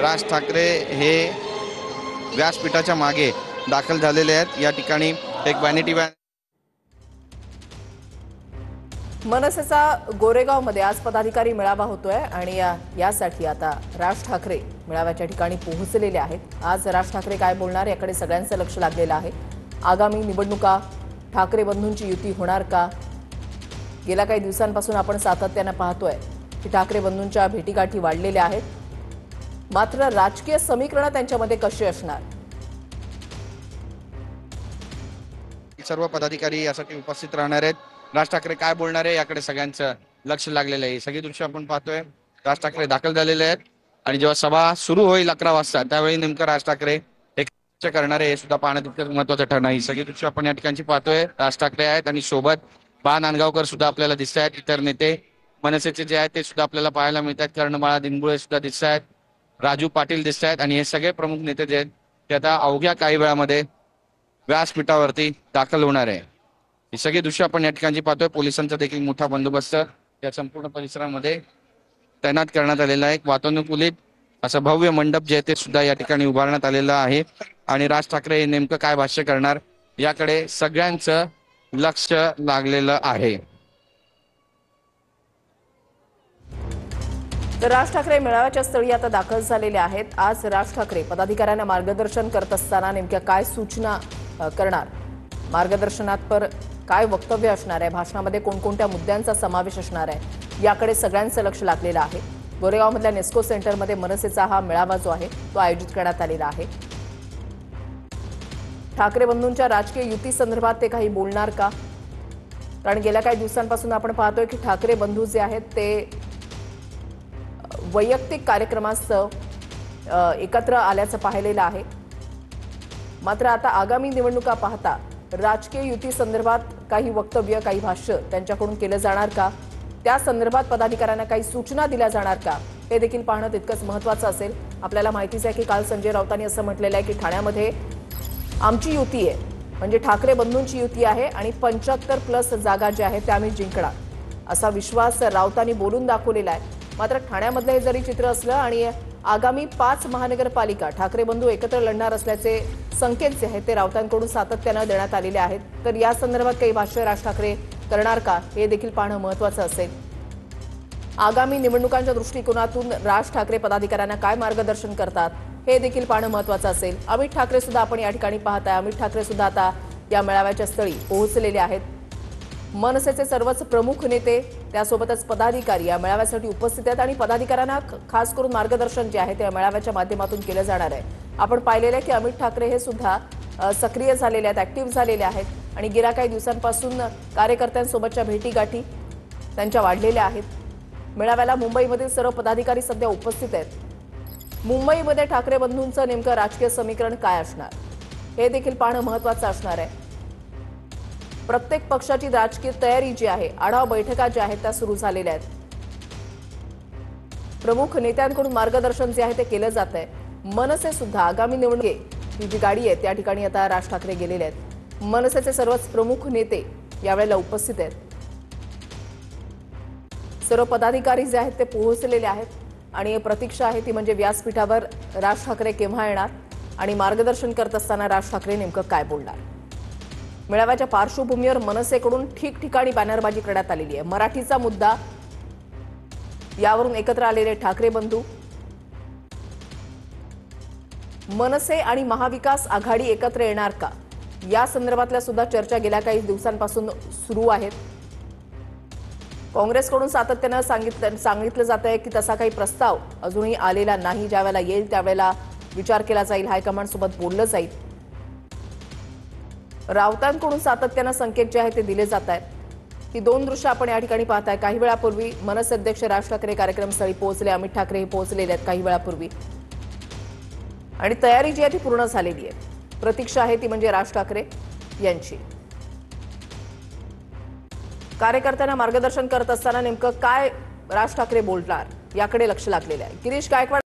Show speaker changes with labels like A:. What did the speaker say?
A: राज ठाकरे हे व्यासपीठाच्या मागे दाखल झालेले आहेत। या ठिकाणी एक वॅनिटी व्हॅन
B: मनसेचा गोरेगावमध्ये आज पदाधिकारी मेळावा होतोय आणि यासाठी आता राज ठाकरे मेळाव्याच्या ठिकाणी पोहोचलेले आहेत। आज राज ठाकरे काय बोलणार याकडे सगळ्यांचं लक्ष लागलेलं आहे। आगामी निवडणुका ठाकरे बंधूंची युती होणार का? गेल्या काही दिवसांपासून आपण सातत्याने पाहतोय की ठाकरे बंधूंच्या भेटीगाठी वाढलेल्या आहेत, मात्र राजकीय समीकरणं त्यांच्यामध्ये कशी असणार?
A: सर्व पदाधिकारी यासाठी उपस्थित राहणार आहेत। राज ठाकरे काय बोलणार आहे याकडे सगळ्यांचं लक्ष लागलेलं आहे। सगळी दृश्य आपण पाहतोय, राज ठाकरे दाखल झालेले आहेत आणि जेव्हा सभा सुरू होईल 11 वाजता त्यावेळी नेमकं राज ठाकरे हे करणार आहे हे सुद्धा पाहणं तितकंच महत्त्वाचं ठरणार आहे। सगळी दृश्य आपण या ठिकाणी पाहतोय, राज ठाकरे आहेत आणि सोबत बा नांदगावकर सुद्धा आपल्याला दिसत आहेत। इतर नेते मनसेचे जे आहेत ते सुद्धा आपल्याला पाहायला मिळतात। कर्णमाळा दिनबुळे सुद्धा दिसत आहेत, राजू पाटील दिसत आहेत आणि हे सगळे प्रमुख नेते जे आहेत ते आता अवघ्या काही वेळामध्ये व्यासपीठावरती दाखल होणार आहे। ही सगळी दृश्य आपण या ठिकाणी पाहतोय। पोलिसांचा देखील मोठा बंदोबस्त या संपूर्ण परिसरामध्ये तैनात करण्यात आलेला आहे। वातानुकूलित असं भव्य मंडप जे आहे ते सुद्धा या ठिकाणी उभारण्यात आलेलं आहे आणि राज ठाकरे हे नेमकं काय भाष्य करणार याकडे सगळ्यांचं लक्ष लागलेलं आहे।
B: तर राज ठाकरे मेळाव्याच्या स्थळी आता दाखल झालेले आहेत। आज राज ठाकरे पदाधिकाऱ्यांना मार्गदर्शन करत असताना नेमक्या काय सूचना करणार, मार्गदर्शनात पर काय वक्तव्य असणार आहे, भाषणामध्ये कोणकोणत्या मुद्द्यांचा समावेश असणार आहे याकडे सगळ्यांचं लक्ष लागलेलं आहे। गोरेगावमधल्या नेस्को सेंटरमध्ये मनसेचा हा मेळावा जो आहे तो आयोजित करण्यात आलेला आहे। ठाकरे बंधूंच्या राजकीय युती संदर्भात ते काही बोलणार का? कारण गेल्या काही दिवसांपासून आपण पाहतोय की ठाकरे बंधू जे आहेत ते वैयक्तिक कार्यक्रमास्तव एकत्र आल्याचं पाहिलेलं आहे, मात्र आता आगामी निवडणुका पाहता राजकीय युती संदर्भात काही वक्तव्य, काही भाष्य त्यांच्याकडून केलं जाणार का? त्या संदर्भात पदाधिकाऱ्यांना काही सूचना दिल्या जाणार का? हे देखील पाहणं तितकंच महत्त्वाचं असेल। आपल्याला माहितीच आहे की काल संजय राऊतांनी असं म्हटलेलं आहे की ठाण्यामध्ये आमची युती आहे, म्हणजे ठाकरे बंधूंची युती आहे आणि 75+ जागा ज्या आहेत त्या आम्ही जिंकणार, असा विश्वास राऊतांनी बोलून दाखवलेला आहे। मात्र ठाण्यामधलं हे जरी चित्र असलं आणि आगामी 5 महानगरपालिका ठाकरे बंधू एकत्र लढणार असल्याचे संकेत जे आहेत ते राऊतांकडून सातत्यानं देण्यात आलेले आहेत, तर या संदर्भात काही भाष्य राज ठाकरे करणार का हे देखील पाहणं महत्त्वाचं असेल। आगामी निवडणुकांच्या दृष्टिकोनातून राज ठाकरे पदाधिकाऱ्यांना काय मार्गदर्शन करतात हे देखील पाहणं महत्त्वाचं असेल। अमित ठाकरे सुद्धा आपण या ठिकाणी पाहताय, अमित ठाकरे सुद्धा आता या मेळाव्याच्या स्थळी पोहोचलेले आहेत। मनसेचे सर्वच प्रमुख नेते त्यासोबतच पदाधिकारी या मेळाव्यासाठी उपस्थित आहेत आणि पदाधिकाऱ्यांना खास करून मार्गदर्शन जे आहे ते मेळाव्याच्या माध्यमातून केलं जाणार आहे। आपण पाहिलेलं आहे की अमित ठाकरे हे सुद्धा सक्रिय झालेले आहेत, ऍक्टिव्ह झालेले आहेत आणि गेल्या काही दिवसांपासून कार्यकर्त्यांसोबतच्या भेटीगाठी त्यांच्या वाढलेल्या आहेत। मेळाव्याला मुंबईमधील सर्व पदाधिकारी सध्या उपस्थित आहेत। मुंबईमध्ये ठाकरे बंधूंचं नेमकं राजकीय समीकरण काय असणार हे देखील पाहणं महत्त्वाचं असणार आहे। प्रत्येक पक्षाची राजकीय तयारी जी आहे, आढावा बैठका ज्या आहेत त्या सुरू झालेल्या आहेत। प्रमुख नेत्यांकडून मार्गदर्शन जे आहे ते केलं जात आहे। मनसे सुद्धा आगामी निवडणुकी जी गाडी आहे त्या ठिकाणी आता राज ठाकरे गेलेले आहेत। मनसेचे सर्वच प्रमुख नेते यावेळेला उपस्थित आहेत। सर्व पदाधिकारी जे आहेत ते पोहोचलेले आहेत आणि प्रतीक्षा आहे ती म्हणजे व्यासपीठावर राज ठाकरे केव्हा येणार आणि मार्गदर्शन करत असताना राज ठाकरे नेमकं काय बोलणार। मेळाव्याच्या पार्श्वभूमीवर मनसेकडून ठिकठिकाणी बॅनरबाजी करण्यात आलेली आहे। मराठीचा मुद्दा यावरून एकत्र आलेले ठाकरे बंधू, मनसे आणि महाविकास आघाडी एकत्र येणार का या संदर्भातल्या सुद्धा चर्चा गेल्या काही दिवसांपासून सुरू आहेत। काँग्रेसकडून सातत्यानं सांगितलं जात आहे की तसा काही प्रस्ताव अजूनही आलेला नाही, ज्यावेळेला येईल त्यावेळेला विचार केला जाईल, हायकमांड सोबत बोललं जाईल। राऊतांकडून सातत्यानं संकेत जे आहेत ते दिले जात आहेत। ही दोन दृश्य आपण या ठिकाणी पाहताय। काही वेळापूर्वी मनसे अध्यक्ष राज ठाकरे कार्यक्रमस्थळी पोहोचले, अमित ठाकरे हे पोहोचलेले आहेत काही वेळापूर्वी आणि तयारी जी आहे ती पूर्ण झालेली आहे। प्रतीक्षा आहे ती म्हणजे राज ठाकरे यांची। कार्यकर्त्यांना मार्गदर्शन करत असताना नेमकं काय राज ठाकरे बोलणार याकडे लक्ष लागलेलं आहे। गिरीश गायकवाड